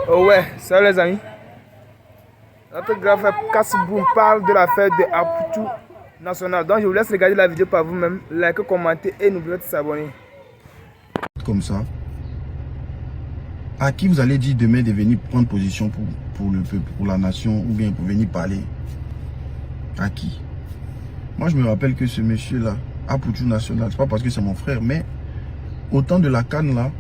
Oh ouais, salut les amis. Notre grand frère Kasboum parle de l'affaire de Apoutou National. Donc je vous laisse regarder la vidéo par vous-même, likez, commentez et n'oubliez pas de s'abonner. Comme ça, à qui vous allez dire demain de venir prendre position pour le peuple, pour la nation, ou bien pour venir parler? À qui? Moi je me rappelle que ce monsieur-là, Apoutou National, c'est pas parce que c'est mon frère, mais au temps de la CAN là,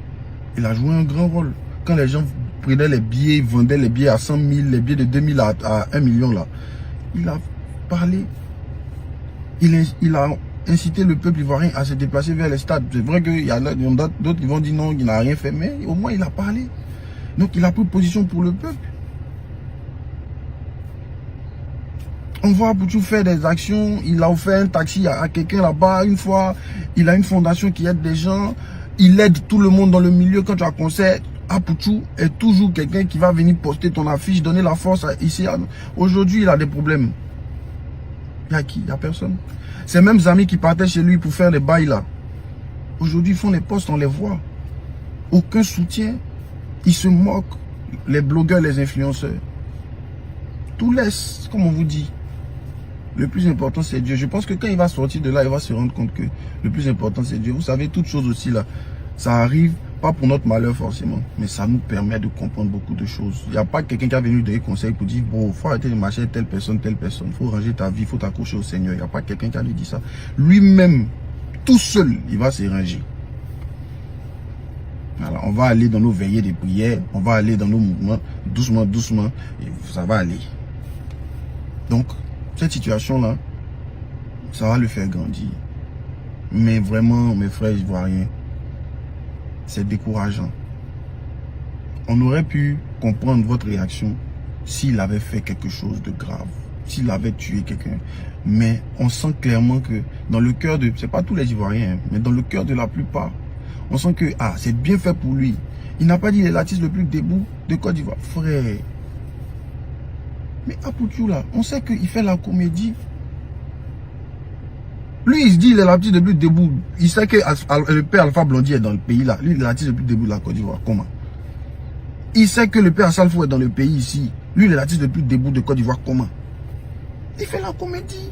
il a joué un grand rôle. Quand les gens prenaient les billets, vendaient les billets à 100 000, les billets de 2 000 à 1 million là, il a parlé. Il a incité le peuple ivoirien à se déplacer vers les stades. C'est vrai qu'il y en a d'autres qui vont dire non, il n'a rien fait, mais au moins il a parlé. Donc il a pris position pour le peuple. On voit Apoutou faire des actions. Il a offert un taxi à quelqu'un là-bas une fois. Il a une fondation qui aide des gens. Il aide tout le monde dans le milieu. Quand tu as un concert, Apoutou est toujours quelqu'un qui va venir poster ton affiche, donner la force ici. Aujourd'hui, il a des problèmes. Il y a qui? Il n'y a personne. Ces mêmes amis qui partaient chez lui pour faire les bails là, aujourd'hui ils font les posts, on les voit. Aucun soutien. Ils se moquent. Les blogueurs, les influenceurs. Tout laisse, comme on vous dit. Le plus important c'est Dieu. Je pense que quand il va sortir de là, il va se rendre compte que le plus important c'est Dieu. Vous savez, toutes choses aussi là, ça arrive pas pour notre malheur forcément, mais ça nous permet de comprendre beaucoup de choses. Il n'y a pas quelqu'un qui a venu donner conseil pour dire bon, faut arrêter de marcher avec telle personne, faut ranger ta vie, faut t'accrocher au Seigneur. Il n'y a pas quelqu'un qui a lui dit ça. Lui-même, tout seul, il va se ranger. Alors, on va aller dans nos veillées de prière, on va aller dans nos mouvements, doucement, doucement, et ça va aller. Donc, cette situation-là, ça va le faire grandir. Mais vraiment, mes frères ivoiriens, c'est décourageant. On aurait pu comprendre votre réaction s'il avait fait quelque chose de grave, s'il avait tué quelqu'un. Mais on sent clairement que dans le cœur de, c'est pas tous les Ivoiriens, hein, mais dans le cœur de la plupart, on sent que c'est bien fait pour lui. Il n'a pas dit il est l'artiste le plus debout de Côte d'Ivoire. Frère. Mais Apoutou là, on sait qu'il fait la comédie. Lui, il se dit il est l'artiste le plus debout. Il sait que le père Alpha Blondy est dans le pays là. Lui, il est l'artiste le plus debout de la Côte d'Ivoire. Comment? Il sait que le père Salfo est dans le pays ici. Lui, il est l'artiste le plus debout de Côte d'Ivoire. Comment? Il fait la comédie.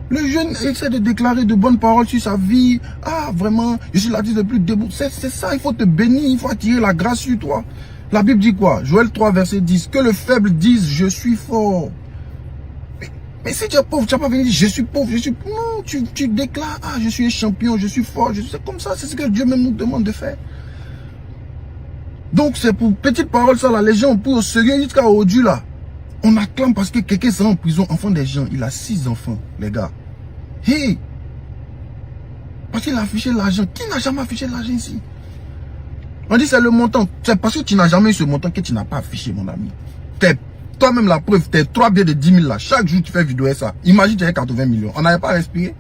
Le jeune essaie de déclarer de bonnes paroles sur sa vie. Ah, vraiment, je suis l'artiste le plus debout. C'est ça, il faut te bénir, il faut attirer la grâce sur toi. La Bible dit quoi? Joël 3, verset 10. Que le faible dise, je suis fort. Mais si tu es pauvre, tu n'as pas venu dire, je suis pauvre, je suis... Non, tu déclares, je suis un champion, je suis fort. C'est comme ça, c'est ce que Dieu même nous demande de faire. Donc, c'est pour petite parole, ça, là, les gens ont pris au sérieux jusqu'à aujourd'hui, là. On acclame parce que quelqu'un sera en prison, enfant des gens. Il a 6 enfants, les gars. Hey! Parce qu'il a affiché l'argent. Qui n'a jamais affiché l'argent ici? On dit c'est le montant. C'est parce que tu n'as jamais eu ce montant que tu n'as pas affiché, mon ami. Toi-même la preuve, tes 3 billets de 10 000 là. Chaque jour tu fais vidéo ça. Imagine tu avais 80 millions. On n'avait pas respiré.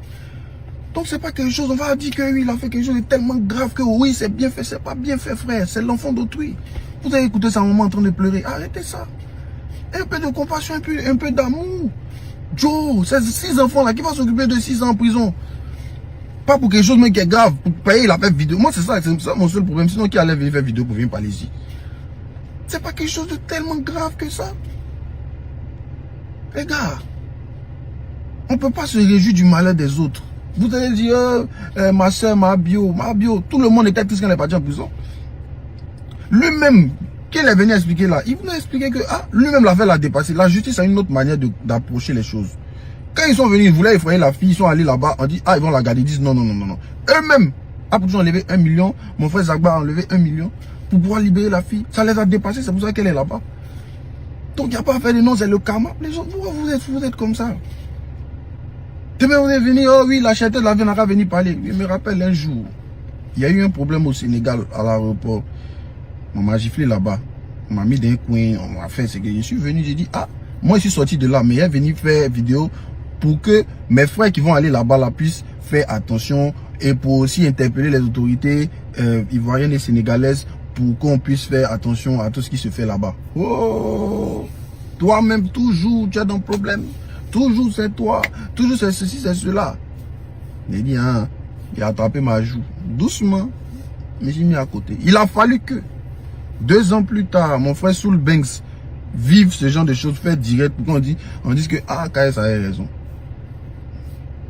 Donc c'est pas quelque chose. On va dire que oui, il a fait quelque chose de tellement grave que oui, c'est bien fait. C'est pas bien fait, frère. C'est l'enfant d'autrui. Vous avez écouté sa maman en train de pleurer. Arrêtez ça. Un peu de compassion, un peu d'amour. Joe, ces 6 enfants là, qui vont s'occuper de 6 ans en prison? Pas pour quelque chose mais qui est grave, pour payer la même vidéo. Moi c'est ça mon seul problème. Sinon qui allait venir faire vidéo pour venir parler ici? C'est pas quelque chose de tellement grave que ça. Les gars, on peut pas se réjouir du malheur des autres. Vous allez dire, ma soeur, ma bio, tout le monde était triste quand elle est partie en prison. Lui-même, qu'il est venu expliquer là, il voulait expliquer que lui-même l'affaire l'a dépassé. La justice a une autre manière d'approcher les choses. Quand ils sont venus, ils voulaient effrayer la fille, ils sont allés là-bas, on dit, ils vont la garder, ils disent non. Eux-mêmes, Apoutou a enlevé 1 million, mon frère Zagba a enlevé 1 million pour pouvoir libérer la fille. Ça les a dépassés, c'est pour ça qu'elle est là-bas. Donc il n'y a pas à faire de non, c'est le karma. Les gens, vous êtes comme ça. Demain vous êtes venus, oh oui, la cherté de la vie n'a qu'à venir parler. Je me rappelle un jour, il y a eu un problème au Sénégal à l'aéroport. On m'a giflé là-bas. On m'a mis dans un coin, on m'a fait ce que je suis venu, j'ai dit, moi je suis sorti de là, mais il est venu faire vidéo pour que mes frères qui vont aller là-bas là puissent faire attention et pour aussi interpeller les autorités ivoiriennes et sénégalaises pour qu'on puisse faire attention à tout ce qui se fait là-bas. Oh, toi-même toujours tu as un problème, toujours c'est toi, toujours c'est ceci, c'est cela. Il dit, il a attrapé ma joue, doucement, mais j'ai mis à côté. Il a fallu que 2 ans plus tard, mon frère Soul Banks vive ce genre de choses, fait direct pour qu'on dise que ah, KS avait raison.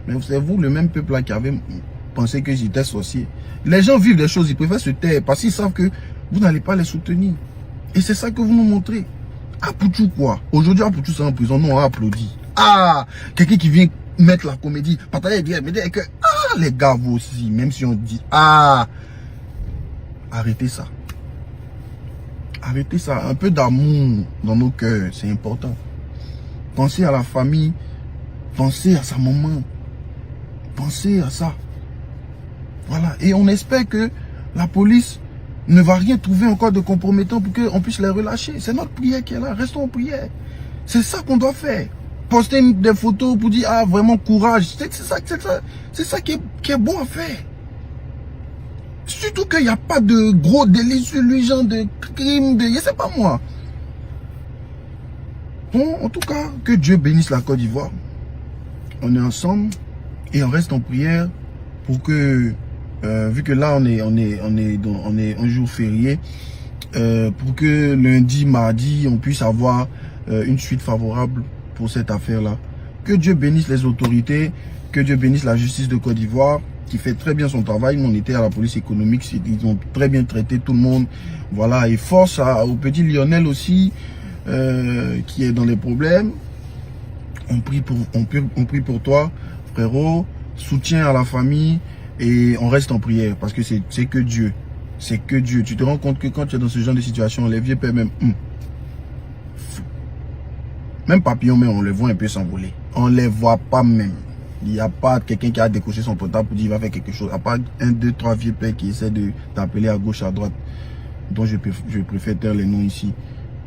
Mais c'est vous, le même peuple là qui avait pensé que j'étais sorcier. Les gens vivent des choses, ils préfèrent se taire parce qu'ils savent que vous n'allez pas les soutenir. Et c'est ça que vous nous montrez. Apoutou quoi? Aujourd'hui, Apoutou c'est en prison, nous on a applaudi. Ah, quelqu'un qui vient mettre la comédie, partager et dire que ah, les gars, vous aussi, même si on dit ah, arrêtez ça. Arrêtez ça. Un peu d'amour dans nos cœurs, c'est important. Pensez à la famille, pensez à sa maman, pensez à ça. Voilà. Et on espère que la police ne va rien trouver encore de compromettant pour qu'on puisse les relâcher. C'est notre prière qui est là. Restons en prière. C'est ça qu'on doit faire. Poster des photos pour dire ah vraiment courage. C'est ça qui est bon à faire. Surtout qu'il n'y a pas de gros délits sur lui, genre de crimes, je sais pas moi. Bon, en tout cas, que Dieu bénisse la Côte d'Ivoire. On est ensemble et on reste en prière pour que, vu que là on est un jour férié, pour que lundi, mardi, on puisse avoir une suite favorable pour cette affaire-là. Que Dieu bénisse les autorités, que Dieu bénisse la justice de Côte d'Ivoire, qui fait très bien son travail. Nous, on était à la police économique, ils ont très bien traité tout le monde. Voilà, et force au petit Lionel aussi, qui est dans les problèmes. On prie pour toi, frérot. Soutien à la famille et on reste en prière parce que c'est que Dieu. C'est que Dieu. Tu te rends compte que quand tu es dans ce genre de situation, les vieux pères même papillons, mais on les voit un peu s'envoler. On les voit pas même. Il n'y a pas quelqu'un qui a décoché son portable pour dire qu'il va faire quelque chose. À part 1, 2, 3 vieux pères qui essaient de t'appeler à gauche, à droite, dont je préfère taire les noms ici.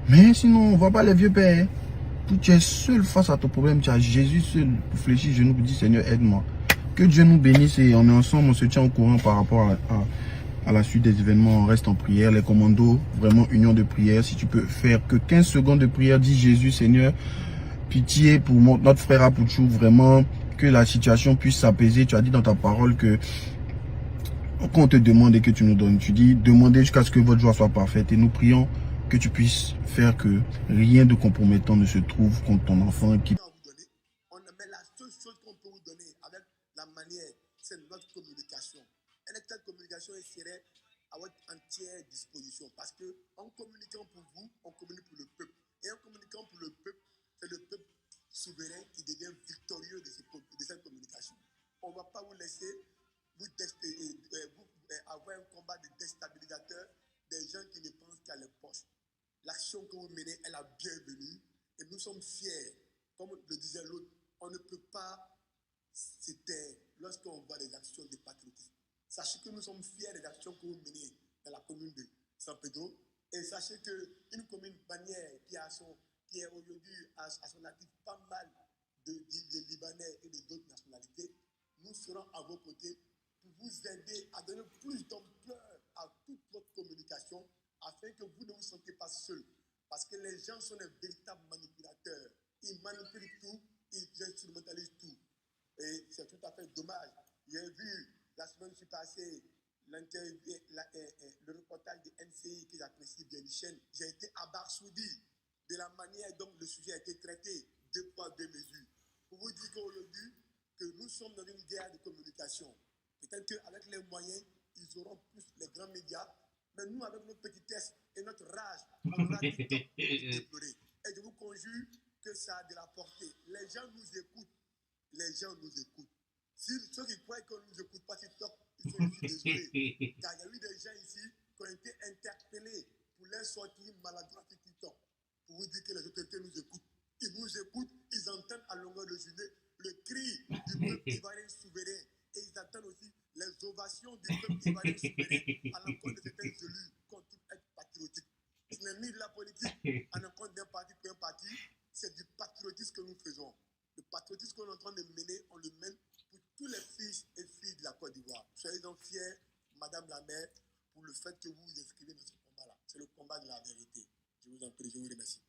Mais sinon, on ne voit pas les vieux pères. Tu es seul face à ton problème. Tu as Jésus seul pour fléchir les genoux pour dire Seigneur, aide-moi. Que Dieu nous bénisse et on est ensemble, on se tient au courant par rapport à la suite des événements. On reste en prière. Les commandos, vraiment union de prière. Si tu peux faire que 15 secondes de prière, dis Jésus, Seigneur, pitié pour notre frère Apoutou, vraiment que la situation puisse s'apaiser. Tu as dit dans ta parole que quand on te demande et que tu nous donnes, tu dis demandez jusqu'à ce que votre joie soit parfaite. Et nous prions que tu puisses faire que rien de compromettant ne se trouve contre ton enfant qui... Mais la seule chose qu'on peut vous donner avec la manière, c'est notre communication. Et cette communication serait à votre entière disposition. Parce qu'en communiquant pour vous, on communique pour le peuple. Et en communiquant pour le peuple, c'est le peuple souverain qui devient victorieux de cette communication. On ne va pas vous laisser vous avoir un combat de déstabilisateurs, des gens qui ne pensent qu'à leur poche. L'action que vous menez est la bienvenue et nous sommes fiers. Comme le disait l'autre, on ne peut pas se taire lorsqu'on voit des actions de patriotisme. Sachez que nous sommes fiers des actions que vous menez dans la commune de San Pedro. Et sachez qu'une commune bannière qui est aujourd'hui à son actif pas mal de Libanais et d'autres nationalités, nous serons à vos côtés pour vous aider à donner plus d'ampleur à toute votre communication afin que vous ne vous sentiez pas seul. Parce que les gens sont des véritables manipulateurs. Ils manipulent tout, ils instrumentalisent tout. Et c'est tout à fait dommage. J'ai vu la semaine passée le reportage de NCI que j'apprécie bien, chaîne. J'ai été abasourdi de la manière dont le sujet a été traité, 2 poids, 2 mesures. Pour vous dire qu'aujourd'hui, que nous sommes dans une guerre de communication. Peut-être qu'avec les moyens, ils auront plus les grands médias. Mais nous, avec notre petitesse et notre rage, on aura du temps pour déplorer. Et je vous conjure que ça a de la portée. Les gens nous écoutent. Les gens nous écoutent. Si ceux qui croient qu'on ne nous écoute pas TikTok, ils sont aussi désolés. Car il y a eu des gens ici qui ont été interpellés pour leur sortir maladroit sur TikTok. Pour vous dire que les autorités nous écoutent. Ils nous écoutent, ils entendent à longueur de journée le cri du peuple ivoirien souverain. Et ils entendent aussi les ovations du peuple ivoirien souverain à l'encontre de certains élus contre tout être patriotique. Ce n'est ni de la politique à l'encontre d'un parti pour un parti, c'est du patriotisme que nous faisons. Le patriotisme qu'on est en train de mener, on le mène pour tous les fils et filles de la Côte d'Ivoire. Soyez-en fiers, Madame la maire, pour le fait que vous vous inscrivez dans ce combat-là. C'est le combat de la vérité. Je vous en prie, je vous remercie.